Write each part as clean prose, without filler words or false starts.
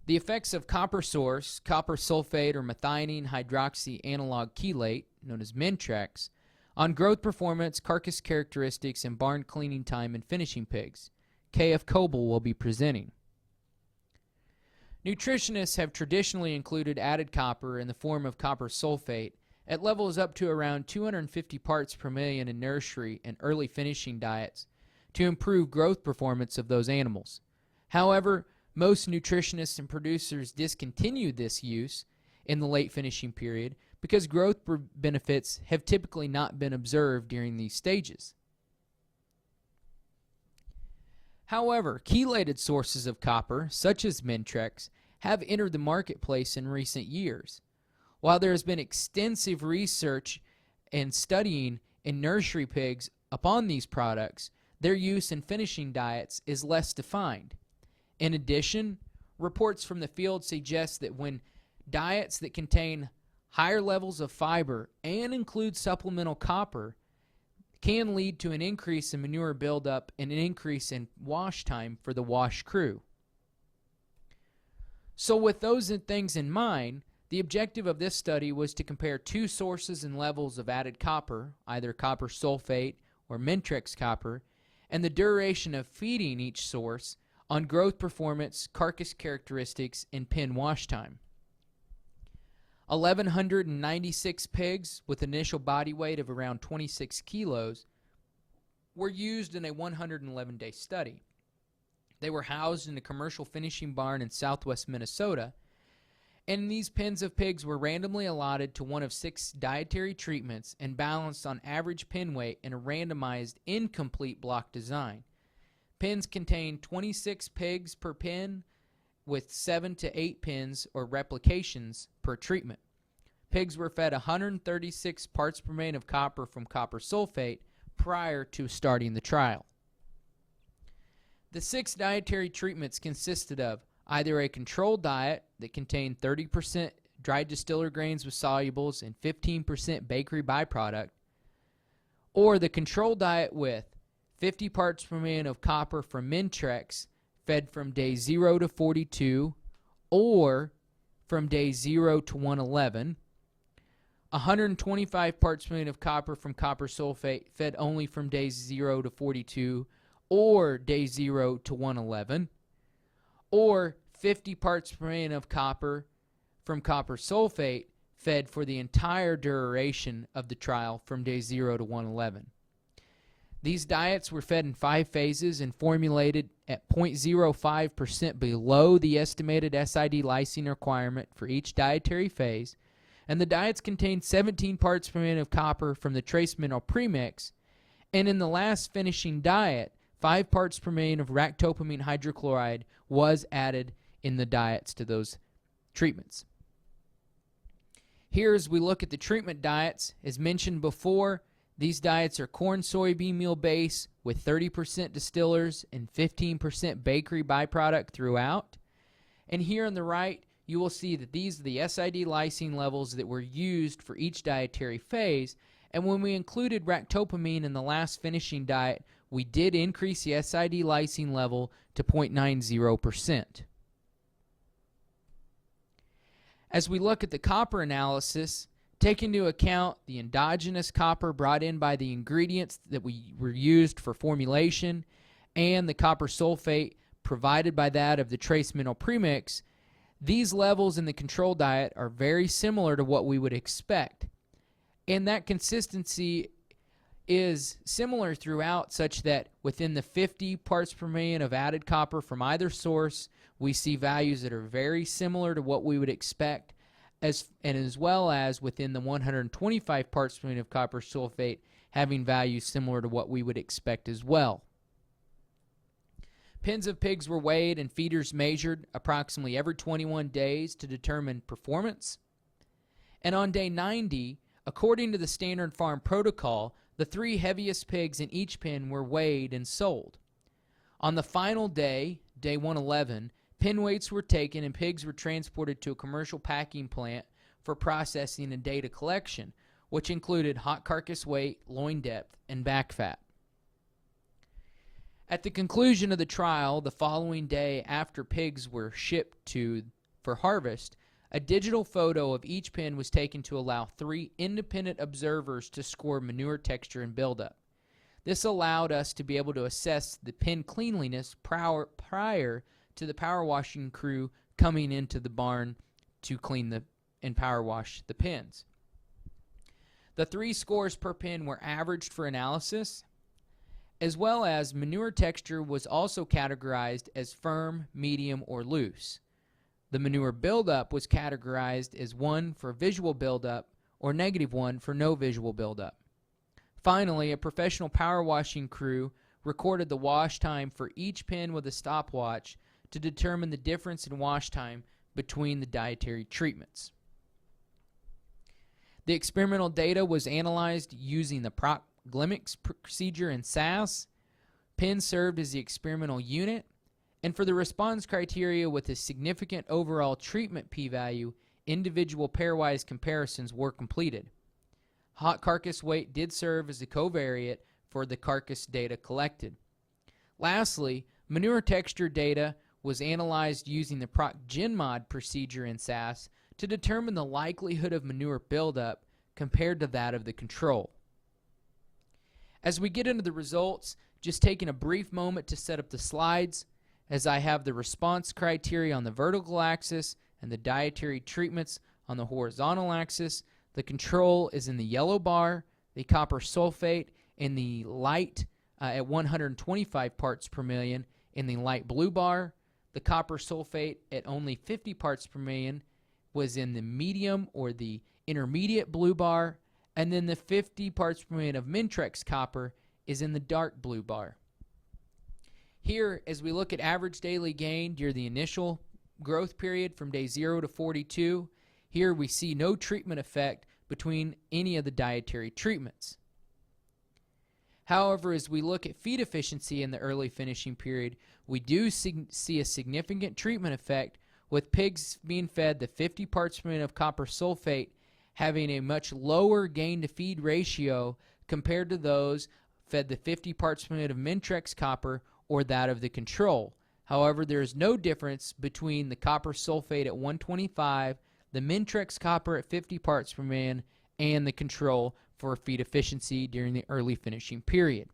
The effects of copper source, copper sulfate or methionine hydroxy analog chelate, known as Mintrex, on growth performance, carcass characteristics, and barn cleaning time in finishing pigs. K.F. Coble will be presenting. Nutritionists have traditionally included added copper in the form of copper sulfate at levels up to around 250 parts per million in nursery and early finishing diets to improve growth performance of those animals. However, most nutritionists and producers discontinued this use in the late finishing period because growth benefits have typically not been observed during these stages. However, chelated sources of copper, such as Mintrex, have entered the marketplace in recent years. While there has been extensive research and studying in nursery pigs upon these products, their use in finishing diets is less defined. In addition, reports from the field suggest that when diets that contain higher levels of fiber and include supplemental copper can lead to an increase in manure buildup and an increase in wash time for the wash crew. So with those things in mind, the objective of this study was to compare two sources and levels of added copper, either copper sulfate or Mintrex copper, and the duration of feeding each source on growth performance, carcass characteristics, and pen wash time. 1,196 pigs with initial body weight of around 26 kilos were used in a 111-day study. They were housed in a commercial finishing barn in southwest Minnesota, and these pens of pigs were randomly allotted to one of 6 dietary treatments and balanced on average pen weight in a randomized incomplete block design. Pens contained 26 pigs per pen with 7 to 8 pens or replications per treatment. Pigs were fed 136 parts per million of copper from copper sulfate prior to starting the trial. The 6 dietary treatments consisted of either a controlled diet that contained 30% dried distiller grains with solubles and 15% bakery byproduct, or the controlled diet with 50 parts per million of copper from Mintrex fed from day 0 to 42 or from day 0 to 111, 125 parts per million of copper from copper sulfate fed only from days 0 to 42 or day 0 to 111, or 50 parts per million of copper from copper sulfate fed for the entire duration of the trial from day 0 to 111. These diets were fed in 5 phases and formulated at 0.05% below the estimated SID lysine requirement for each dietary phase, and the diets contained 17 parts per million of copper from the trace mineral premix, and in the last finishing diet, 5 parts per million of ractopamine hydrochloride was added in the diets to those treatments. Here, as we look at the treatment diets, as mentioned before, these diets are corn soybean meal base with 30% distillers and 15% bakery byproduct throughout. And here on the right, you will see that these are the SID lysine levels that were used for each dietary phase. And when we included ractopamine in the last finishing diet, we did increase the SID lysine level to 0.90%. As we look at the copper analysis, take into account the endogenous copper brought in by the ingredients that were used for formulation and the copper sulfate provided by that of the trace mineral premix. These levels in the control diet are very similar to what we would expect. And that consistency is similar throughout, such that within the 50 parts per million of added copper from either source, we see values that are very similar to what we would expect, as well as within the 125 parts per million of copper sulfate having values similar to what we would expect as well. Pens of pigs were weighed and feeders measured approximately every 21 days to determine performance. And on day 90, according to the standard farm protocol, the 3 heaviest pigs in each pen were weighed and sold. On the final day, day 111, pen weights were taken and pigs were transported to a commercial packing plant for processing and data collection, which included hot carcass weight, loin depth, and back fat. At the conclusion of the trial, the following day after pigs were shipped to for harvest, a digital photo of each pen was taken to allow 3 independent observers to score manure texture and buildup. This allowed us to be able to assess the pen cleanliness prior to the power washing crew coming into the barn to clean and power wash the pens. The 3 scores per pen were averaged for analysis, as well as manure texture was also categorized as firm, medium, or loose. The manure buildup was categorized as 1 for visual buildup or -1 for no visual buildup. Finally, a professional power washing crew recorded the wash time for each pen with a stopwatch to determine the difference in wash time between the dietary treatments. The experimental data was analyzed using the Glimics procedure in SAS. Pens served as the experimental unit, and for the response criteria with a significant overall treatment p-value, individual pairwise comparisons were completed. Hot carcass weight did serve as a covariate for the carcass data collected. Lastly, manure texture data was analyzed using the ProcGenMod procedure in SAS to determine the likelihood of manure buildup compared to that of the control. As we get into the results, just taking a brief moment to set up the slides, as I have the response criteria on the vertical axis and the dietary treatments on the horizontal axis. The control is in the yellow bar, the copper sulfate in the light at 125 parts per million in the light blue bar. The copper sulfate at only 50 parts per million was in the medium or the intermediate blue bar, and then the 50 parts per million of Mintrex copper is in the dark blue bar. Here, as we look at average daily gain during the initial growth period from day 0 to 42, here we see no treatment effect between any of the dietary treatments. However, as we look at feed efficiency in the early finishing period, we do see a significant treatment effect, with pigs being fed the 50 parts per million of copper sulfate having a much lower gain to feed ratio compared to those fed the 50 parts per million of Mintrex copper or that of the control. However, there is no difference between the copper sulfate at 125, the Mintrex copper at 50 parts per million, and the control for feed efficiency during the early finishing period.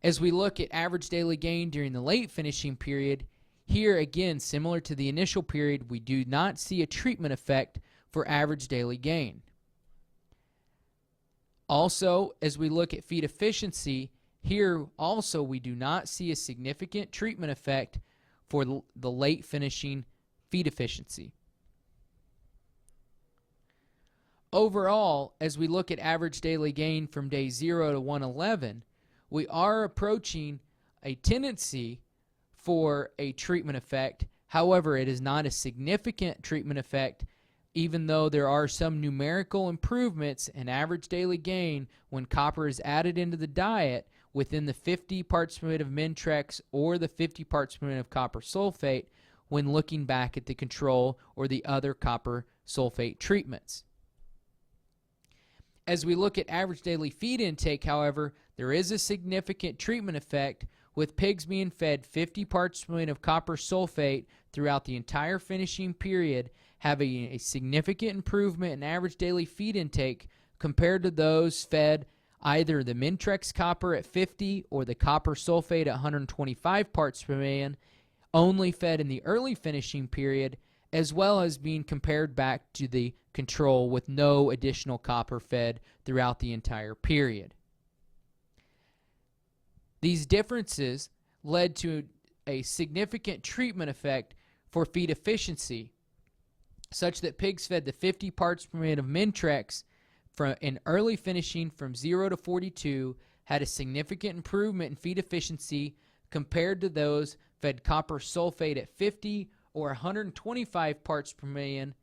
As we look at average daily gain during the late finishing period, here again, similar to the initial period, we do not see a treatment effect for average daily gain. Also, as we look at feed efficiency, here also we do not see a significant treatment effect for the late finishing feed efficiency. Overall, as we look at average daily gain from day 0 to 111, we are approaching a tendency for a treatment effect. However, it is not a significant treatment effect, even though there are some numerical improvements in average daily gain when copper is added into the diet within the 50 parts per million of Mintrex or the 50 parts per million of copper sulfate when looking back at the control or the other copper sulfate treatments. As we look at average daily feed intake, however, there is a significant treatment effect, with pigs being fed 50 parts per million of copper sulfate throughout the entire finishing period, having a significant improvement in average daily feed intake compared to those fed either the Mintrex copper at 50 or the copper sulfate at 125 parts per million, only fed in the early finishing period, as well as being compared back to the control with no additional copper fed throughout the entire period. These differences led to a significant treatment effect for feed efficiency, such that pigs fed the 50 parts per million of Mintrex in early finishing from 0 to 42 had a significant improvement in feed efficiency compared to those fed copper sulfate at 50 or 125 parts per million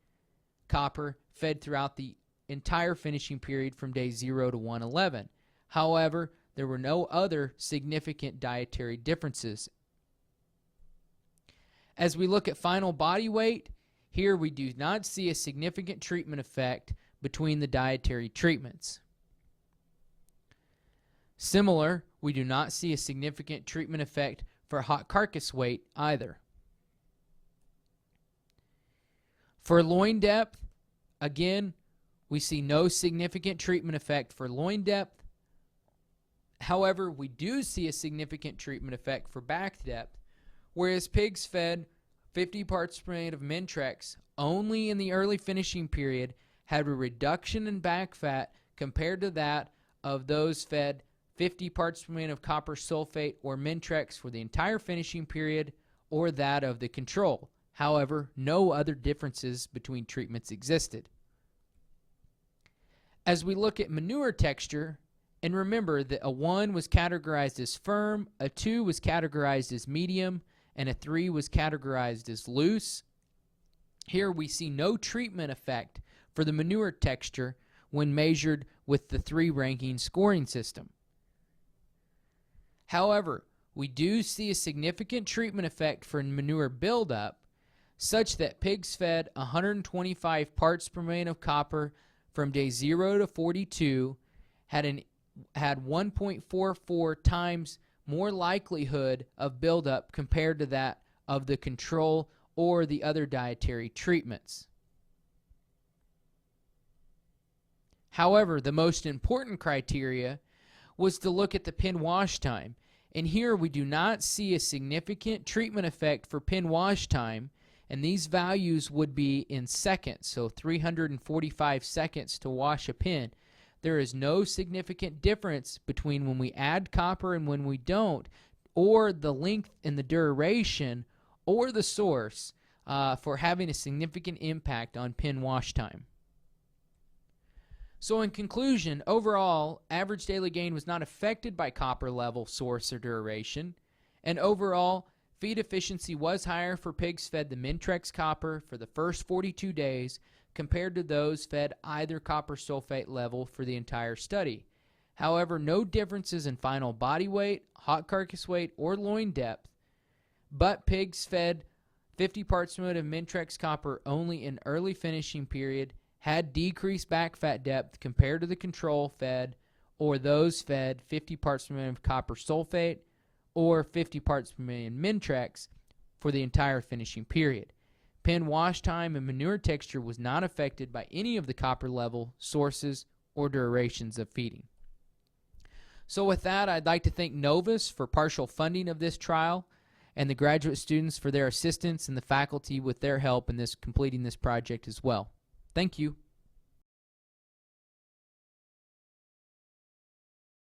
copper fed throughout the entire finishing period from day 0 to 111. However, there were no other significant dietary differences. As we look at final body weight, here we do not see a significant treatment effect between the dietary treatments. Similar, we do not see a significant treatment effect for hot carcass weight either. For loin depth, again, we see no significant treatment effect for loin depth. However, we do see a significant treatment effect for back depth, whereas pigs fed 50 parts per million of Mintrex only in the early finishing period had a reduction in back fat compared to that of those fed 50 parts per million of copper sulfate or Mintrex for the entire finishing period, or that of the control. However, no other differences between treatments existed. As we look at manure texture, and remember that a 1 was categorized as firm, a 2 was categorized as medium, and a 3 was categorized as loose. Here we see no treatment effect for the manure texture when measured with the 3-ranking scoring system. However, we do see a significant treatment effect for manure buildup, such that pigs fed 125 parts per million of copper from day 0 to 42 had 1.44 times more likelihood of buildup compared to that of the control or the other dietary treatments. However, the most important criteria was to look at the pin wash time, and here we do not see a significant treatment effect for pin wash time, and these values would be in seconds, so 345 seconds to wash a pin. There is no significant difference between when we add copper and when we don't, or the length and the duration, or the source for having a significant impact on pin wash time. So in conclusion, overall, average daily gain was not affected by copper level, source, or duration, and overall, feed efficiency was higher for pigs fed the Mintrex copper for the first 42 days compared to those fed either copper sulfate level for the entire study. However, no differences in final body weight, hot carcass weight, or loin depth, but pigs fed 50 parts per million of Mintrex copper only in early finishing period had decreased back fat depth compared to the control fed or those fed 50 parts per million of copper sulfate or 50 parts per million Mintrex for the entire finishing period. Pin wash time and manure texture was not affected by any of the copper level, sources, or durations of feeding. So with that, I'd like to thank Novus for partial funding of this trial and the graduate students for their assistance and the faculty with their help in completing this project as well. Thank you.